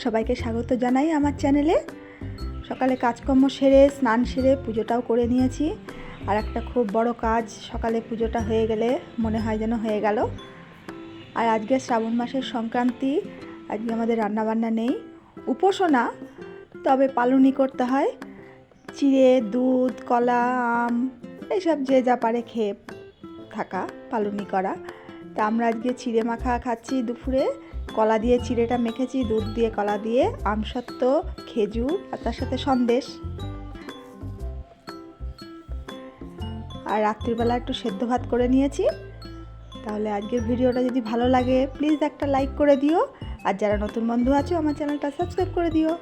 সবাইকে স্বাগত জানাই আমার চ্যানেলে। সকালে কাজকর্ম সেরে স্নান সেরে পুজোটাও করে নিয়েছি। আর একটা খুব বড় কাজ, সকালে পুজোটা হয়ে গেলে মনে হয় যেন হয়ে গেল। আর আজকে শ্রাবণ মাসের সংক্রান্তি, আজকে আমাদের রান্নাবান্না নেই, উপোসও না, তবে পালুনি করতে হয়। চিড়ে, দুধ, কলা, আম এইসব যে যা পারে খেয়ে থাকা, পালুনি করা। তা আমরা আজকে চিড়ে মাখা খাচ্ছি দুপুরে। কলা দিয়ে চিড়েটা মেখেছি, দুধ দিয়ে কলা দিয়ে, আমসত্ত্ব, খেজুর আর তার সাথে সন্দেশ। আর রাত্রিবেলা একটু সেদ্ধ ভাত করে নিয়েছি। তাহলে আজকের ভিডিওটা যদি ভালো লাগে প্লিজ একটা লাইক করে দিও। আর যারা নতুন বন্ধু আছো আমার চ্যানেলটা সাবস্ক্রাইব করে দিও।